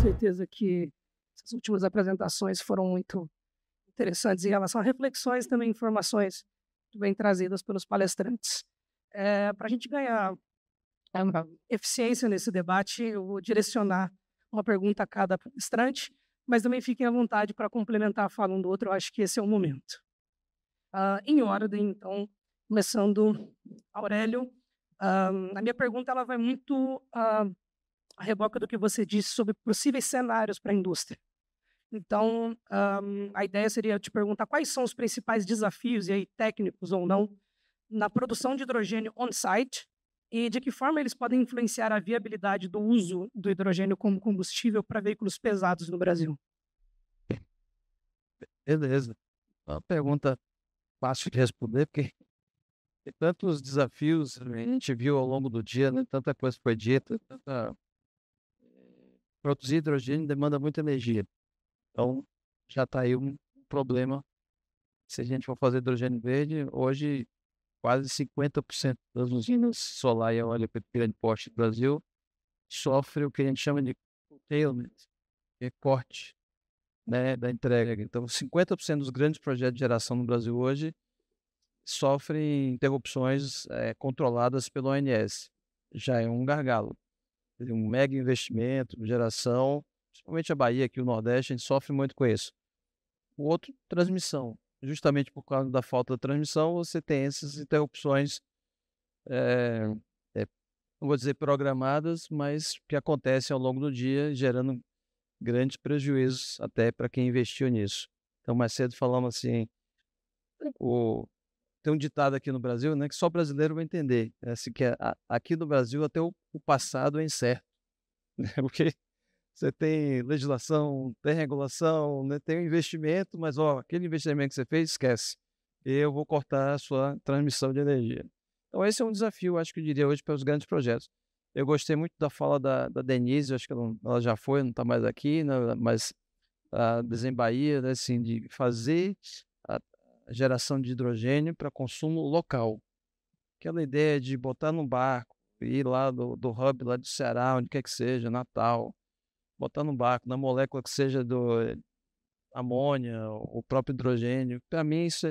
certeza que essas últimas apresentações foram muito interessantes em relação a reflexões, também informações muito bem trazidas pelos palestrantes. Para a gente ganhar eficiência nesse debate, eu vou direcionar uma pergunta a cada palestrante, mas também fiquem à vontade para complementar a fala um do outro, eu acho que esse é o momento. Em ordem, então, começando, Aurélio, a minha pergunta ela vai muito a reboca do que você disse sobre possíveis cenários para a indústria. Então, a ideia seria te perguntar quais são os principais desafios, e aí técnicos ou não, na produção de hidrogênio on-site e de que forma eles podem influenciar a viabilidade do uso do hidrogênio como combustível para veículos pesados no Brasil. Beleza. Uma pergunta fácil de responder, porque tem tantos desafios, a gente viu ao longo do dia, né? Tanta coisa foi dita, produzir hidrogênio demanda muita energia. Então, já está aí um problema. Se a gente for fazer hidrogênio verde, hoje quase 50% das usinas solar e eólica de grande porte do Brasil sofre o que a gente chama de curtailment, que é corte, né, da entrega. Então, 50% dos grandes projetos de geração no Brasil hoje sofrem interrupções controladas pelo ONS. Já é um gargalo. Um mega investimento, geração, principalmente a Bahia, aqui o Nordeste, a gente sofre muito com isso. O outro, transmissão. Justamente por causa da falta de transmissão, você tem essas interrupções, não vou dizer programadas, mas que acontecem ao longo do dia, gerando grandes prejuízos até para quem investiu nisso. Então, mais cedo falamos assim, tem um ditado aqui no Brasil, né, que só brasileiro vai entender. Assim, que aqui no Brasil até o passado é incerto. Porque você tem legislação, tem regulação, né, tem um investimento, mas aquele investimento que você fez, esquece. Eu vou cortar a sua transmissão de energia. Então esse é um desafio, acho que eu diria hoje, para os grandes projetos. Eu gostei muito da fala da Denise, acho que ela já foi, não está mais aqui, né, mas a Bahia, né, assim, de fazer a geração de hidrogênio para consumo local. Aquela ideia de botar no barco, ir lá do hub lá do Ceará, onde quer que seja, Natal, botar no barco, na molécula que seja do amônia, o próprio hidrogênio. Para mim isso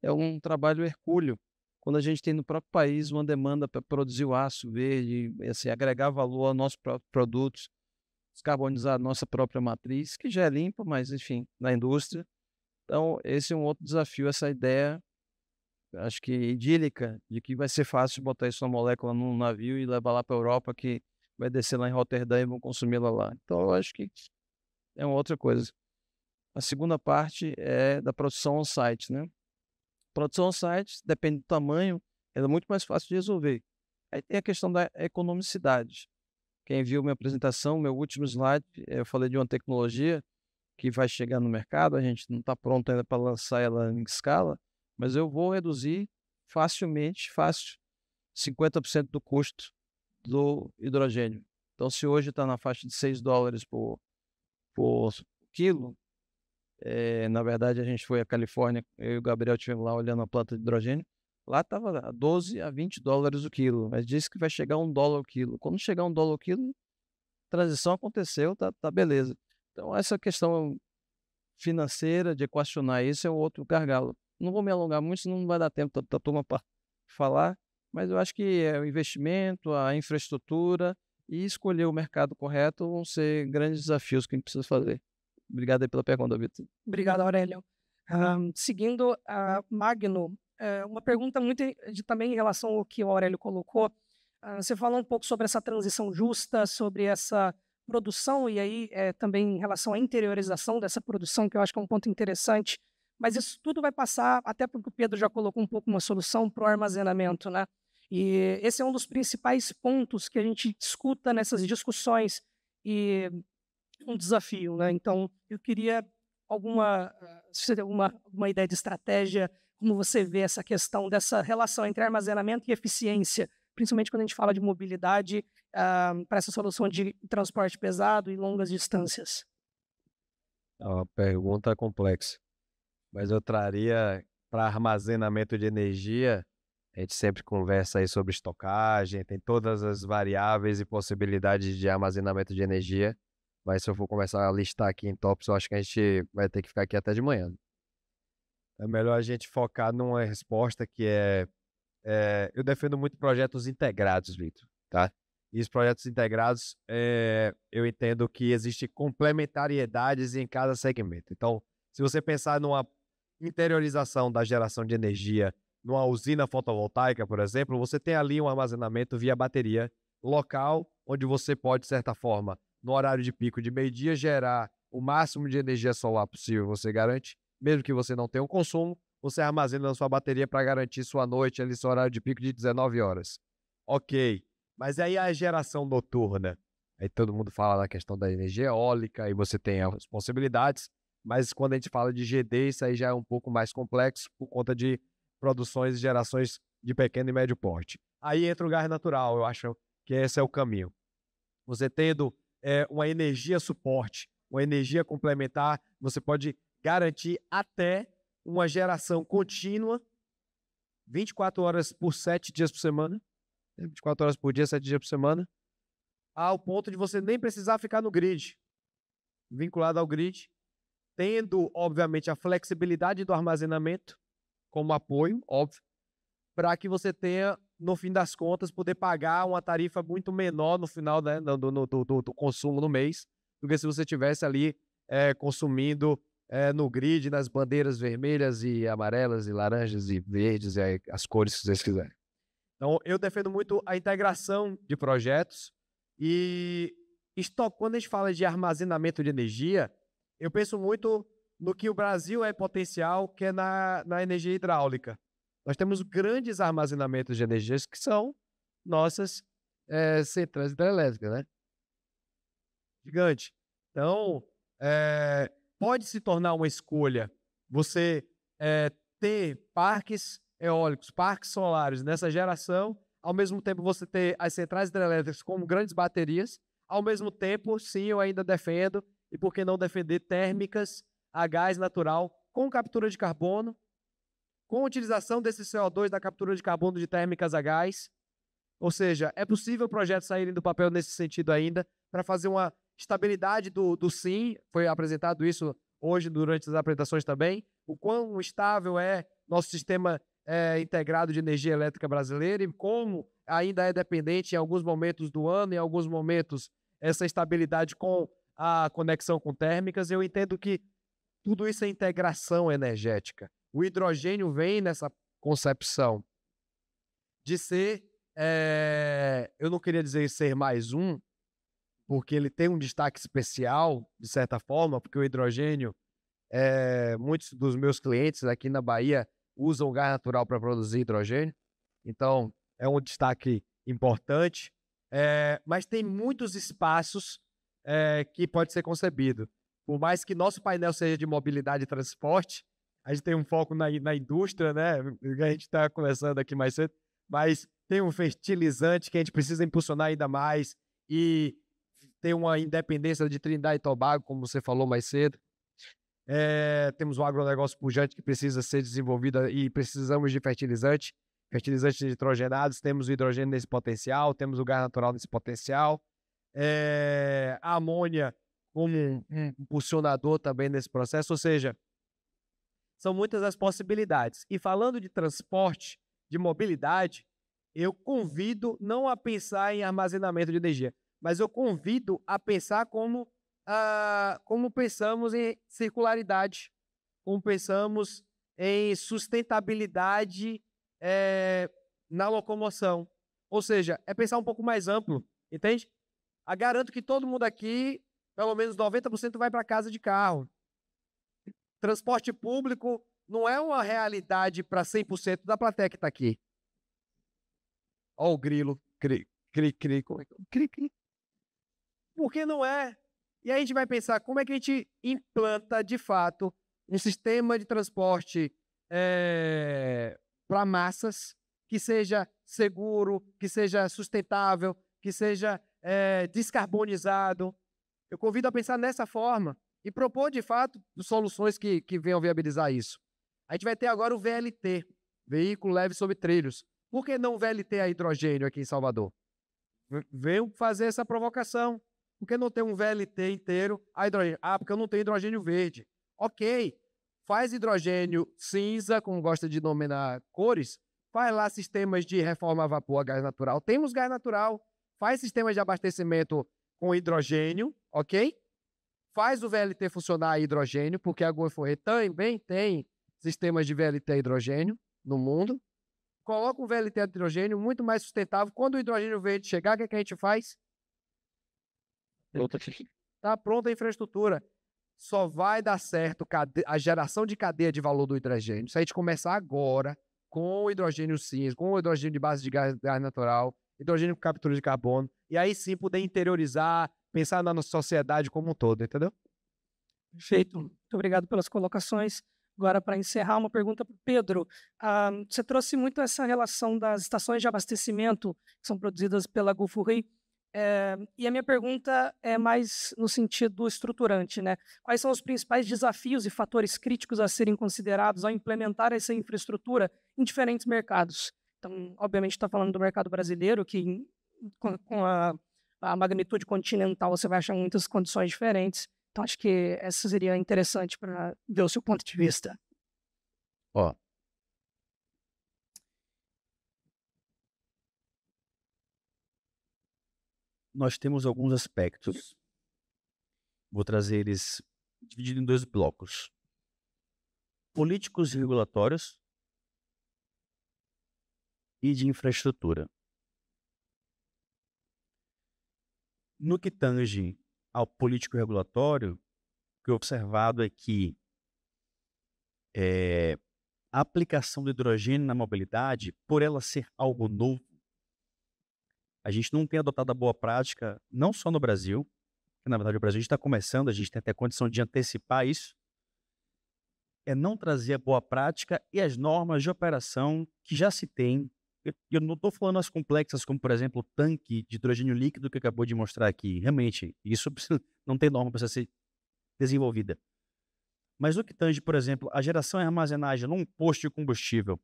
é um trabalho hercúleo. Quando a gente tem no próprio país uma demanda para produzir o aço verde, assim, agregar valor aos nossos próprios produtos, descarbonizar a nossa própria matriz, que já é limpa, mas enfim, na indústria. Então esse é um outro desafio, essa ideia, acho que idílica, de que vai ser fácil botar isso na molécula num navio e levar lá para a Europa, que vai descer lá em Roterdã e vão consumi-la lá. Então, eu acho que é uma outra coisa. A segunda parte é da produção on-site, né? Produção on-site, depende do tamanho, é muito mais fácil de resolver. Aí tem a questão da economicidade. Quem viu minha apresentação, meu último slide, eu falei de uma tecnologia que vai chegar no mercado, a gente não está pronto ainda para lançar ela em escala, mas eu vou reduzir facilmente, 50% do custo do hidrogênio. Então, se hoje está na faixa de $6 por quilo, na verdade a gente foi à Califórnia, eu e o Gabriel estivemos lá olhando a planta de hidrogênio, lá estava a $12 a $20 o quilo, mas disse que vai chegar a $1 o quilo. Quando chegar a $1 o quilo, a transição aconteceu, tá beleza. Então, essa questão financeira de equacionar isso é um outro gargalo. Não vou me alongar muito, senão não vai dar tempo da turma para falar, mas eu acho que o investimento, a infraestrutura e escolher o mercado correto vão ser grandes desafios que a gente precisa fazer. Obrigado aí pela pergunta, Vitor. Obrigado, Aurélio. Seguindo a Magno, uma pergunta também em relação ao que o Aurélio colocou. Você falou um pouco sobre essa transição justa, sobre essa produção e aí também em relação à interiorização dessa produção, que eu acho que é um ponto interessante, mas isso tudo vai passar, até porque o Pedro já colocou um pouco uma solução para o armazenamento, né? E esse é um dos principais pontos que a gente escuta nessas discussões e um desafio, né? Então, eu queria se você tem alguma ideia de estratégia, como você vê essa questão dessa relação entre armazenamento e eficiência, principalmente quando a gente fala de mobilidade, para essa solução de transporte pesado e longas distâncias. É uma pergunta complexa, mas eu traria para armazenamento de energia. A gente sempre conversa aí sobre estocagem, tem todas as variáveis e possibilidades de armazenamento de energia. mas se eu for começar a listar aqui em tópicos, eu acho que a gente vai ter que ficar aqui até de manhã. É melhor a gente focar numa resposta que eu defendo muito projetos integrados, Victor, tá? E os projetos integrados, eu entendo que existe complementariedades em cada segmento. Então, se você pensar numa interiorização da geração de energia numa usina fotovoltaica, por exemplo, você tem ali um armazenamento via bateria local, onde você pode, de certa forma, no horário de pico de meio-dia, gerar o máximo de energia solar possível, você garante, mesmo que você não tenha um consumo, você armazena na sua bateria para garantir sua noite, ali, seu horário de pico de 19 horas. Ok, mas aí a geração noturna, aí todo mundo fala da questão da energia eólica, e você tem as possibilidades, mas quando a gente fala de GD, isso aí já é um pouco mais complexo por conta de produções e gerações de pequeno e médio porte. Aí entra o gás natural, eu acho que esse é o caminho. Você tendo uma energia suporte, uma energia complementar, você pode garantir até uma geração contínua, 24 horas por 7 dias por semana, 24 horas por dia, 7 dias por semana, ao ponto de você nem precisar ficar no grid, vinculado ao grid, tendo, obviamente, a flexibilidade do armazenamento como apoio, óbvio, para que você tenha, no fim das contas, poder pagar uma tarifa muito menor no final, né, do consumo no mês, do que se você tivesse ali consumindo no grid, nas bandeiras vermelhas e amarelas e laranjas e verdes, e as cores que vocês quiserem. Então, eu defendo muito a integração de projetos e quando a gente fala de armazenamento de energia, eu penso muito no que o Brasil é potencial, que é na energia hidráulica. Nós temos grandes armazenamentos de energias que são nossas centrais hidrelétricas, né? Gigante. Então, pode se tornar uma escolha você ter parques eólicos, parques solares nessa geração, ao mesmo tempo você ter as centrais hidrelétricas como grandes baterias, ao mesmo tempo, sim, eu ainda defendo, e por que não defender térmicas a gás natural com captura de carbono, com utilização desse CO2 da captura de carbono de térmicas a gás. Ou seja, é possível projetos saírem do papel nesse sentido ainda, para fazer uma estabilidade do sim, foi apresentado isso hoje durante as apresentações também, o quão estável é nosso sistema integrado de energia elétrica brasileira e como ainda é dependente em alguns momentos do ano, em alguns momentos essa estabilidade com a conexão com térmicas. Eu entendo que tudo isso é integração energética. O hidrogênio vem nessa concepção de ser, eu não queria dizer ser mais um, porque ele tem um destaque especial, de certa forma, porque o hidrogênio, muitos dos meus clientes aqui na Bahia usam gás natural para produzir hidrogênio, então é um destaque importante, mas tem muitos espaços que pode ser concebido. Por mais que nosso painel seja de mobilidade e transporte, a gente tem um foco na indústria, né? A gente está conversando aqui mais cedo, mas tem um fertilizante que a gente precisa impulsionar ainda mais e ter uma independência de Trindade e Tobago, como você falou mais cedo. Temos um agronegócio pujante que precisa ser desenvolvido e precisamos de fertilizantes nitrogenados, temos o hidrogênio nesse potencial, temos o gás natural nesse potencial, a amônia como um impulsionador também nesse processo, ou seja, são muitas as possibilidades. E falando de transporte, de mobilidade, eu convido não a pensar em armazenamento de energia, mas eu convido a pensar como pensamos em circularidade, como pensamos em sustentabilidade na locomoção. Ou seja, é pensar um pouco mais amplo, entende? Garanto que todo mundo aqui, pelo menos 90% vai para casa de carro. Transporte público não é uma realidade para 100% da plateia que está aqui. Olha o grilo. Cri. Por que não é? E aí a gente vai pensar como é que a gente implanta, de fato, um sistema de transporte para massas que seja seguro, que seja sustentável, que seja descarbonizado. Eu convido a pensar nessa forma e propor, de fato, soluções que venham viabilizar isso. A gente vai ter agora o VLT, Veículo Leve sobre Trilhos. Por que não VLT a hidrogênio aqui em Salvador? Venham fazer essa provocação. Por que não tem um VLT inteiro a hidrogênio? Ah, porque eu não tenho hidrogênio verde. Ok, faz hidrogênio cinza, como gosta de denominar cores, faz lá sistemas de reforma a vapor a gás natural. Temos gás natural, faz sistemas de abastecimento com hidrogênio, ok? Faz o VLT funcionar a hidrogênio, porque a Guanforre também tem sistemas de VLT a hidrogênio no mundo. Coloca um VLT a hidrogênio muito mais sustentável. Quando o hidrogênio verde chegar, o que a gente faz? Está pronta a infraestrutura. Só vai dar certo a geração de cadeia de valor do hidrogênio se a gente começar agora com o hidrogênio cinza, com o hidrogênio de base de gás natural, hidrogênio com captura de carbono, e aí sim poder interiorizar, pensar na nossa sociedade como um todo, entendeu? Perfeito. Muito obrigado pelas colocações. Agora, para encerrar, uma pergunta para o Pedro. Você trouxe muito essa relação das estações de abastecimento que são produzidas pela Gulfurri. E a minha pergunta é mais no sentido estruturante, né? Quais são os principais desafios e fatores críticos a serem considerados ao implementar essa infraestrutura em diferentes mercados? Então, obviamente, está falando do mercado brasileiro, que com a magnitude continental você vai achar muitas condições diferentes. Então, acho que essa seria interessante para ver o seu ponto de vista. Ó, nós temos alguns aspectos. Vou trazer eles divididos em 2 blocos: políticos e regulatórios e de infraestrutura. No que tange ao político regulatório, o que eu observado é que a aplicação do hidrogênio na mobilidade, por ela ser algo novo, a gente não tem adotado a boa prática, não só no Brasil, que na verdade o Brasil está começando, a gente tem até a condição de antecipar isso, é não trazer a boa prática e as normas de operação que já se tem. Eu não estou falando as complexas, como por exemplo o tanque de hidrogênio líquido que acabou de mostrar aqui. Realmente, isso não tem norma para ser desenvolvida. Mas no que tange, por exemplo, a geração e armazenagem num posto de combustível,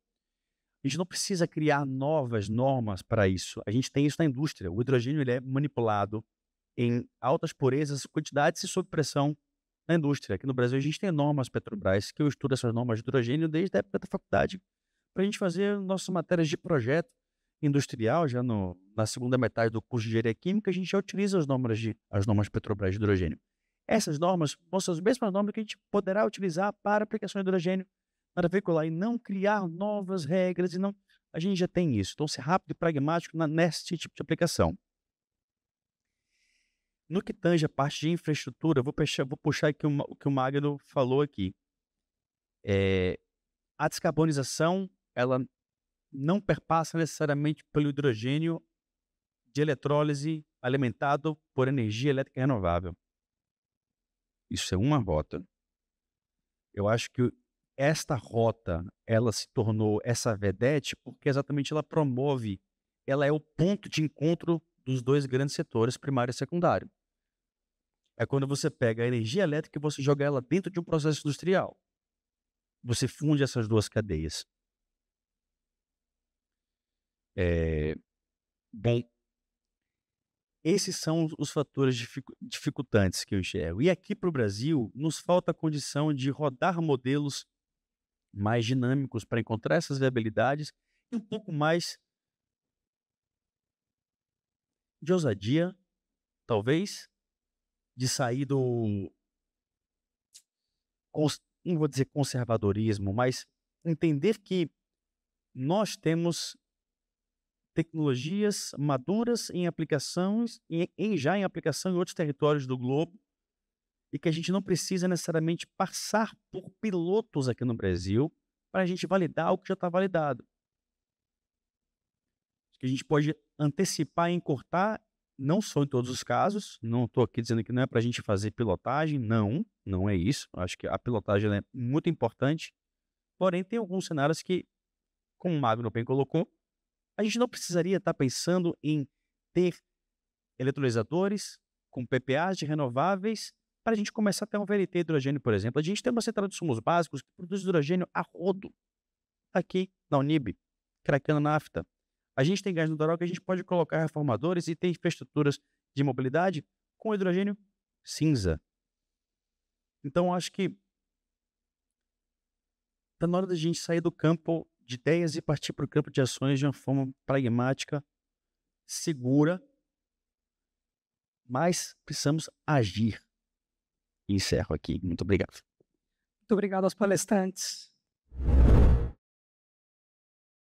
a gente não precisa criar novas normas para isso. A gente tem isso na indústria. O hidrogênio ele é manipulado em altas purezas, quantidades e sob pressão na indústria. Aqui no Brasil a gente tem normas Petrobras, que eu estudo essas normas de hidrogênio desde a época da faculdade, para a gente fazer nossas matérias de projeto industrial, já na segunda metade do curso de Engenharia Química, a gente já utiliza as normas Petrobras de hidrogênio. Essas normas vão ser as mesmas normas que a gente poderá utilizar para aplicação de hidrogênio na veicular e não criar novas regras, a gente já tem isso. Então, ser rápido e pragmático nesse tipo de aplicação. No que tange a parte de infraestrutura, vou puxar aqui o que o Magno falou aqui. A descarbonização, ela não perpassa necessariamente pelo hidrogênio de eletrólise alimentado por energia elétrica renovável. Isso é uma rota. Eu acho que esta rota, ela se tornou essa vedete porque exatamente ela é o ponto de encontro dos 2 grandes setores, primário e secundário. É quando você pega a energia elétrica e você joga ela dentro de um processo industrial. Você funde essas 2 cadeias. Bom, esses são os fatores dificultantes que eu enxergo. E aqui para o Brasil, nos falta a condição de rodar modelos mais dinâmicos para encontrar essas viabilidades e um pouco mais de ousadia, talvez, de sair do, não vou dizer conservadorismo, mas entender que nós temos tecnologias maduras em aplicações, já em aplicação em outros territórios do globo, e que a gente não precisa necessariamente passar por pilotos aqui no Brasil para a gente validar o que já está validado. Que a gente pode antecipar e encurtar, não só em todos os casos, não estou aqui dizendo que não é para a gente fazer pilotagem, não é isso. Acho que a pilotagem é muito importante, porém tem alguns cenários que, como o Magno bem colocou, a gente não precisaria estar pensando em ter eletrolisadores com PPAs de renováveis para a gente começar a ter um VLT hidrogênio, por exemplo. A gente tem uma central de insumos básicos que produz hidrogênio a rodo aqui na Unib, craqueando nafta. A gente tem gás natural que a gente pode colocar reformadores e ter infraestruturas de mobilidade com hidrogênio cinza. Então, acho que está na hora da gente sair do campo de ideias e partir para o campo de ações de uma forma pragmática, segura, mas precisamos agir. Encerro aqui. Muito obrigado. Muito obrigado aos palestrantes.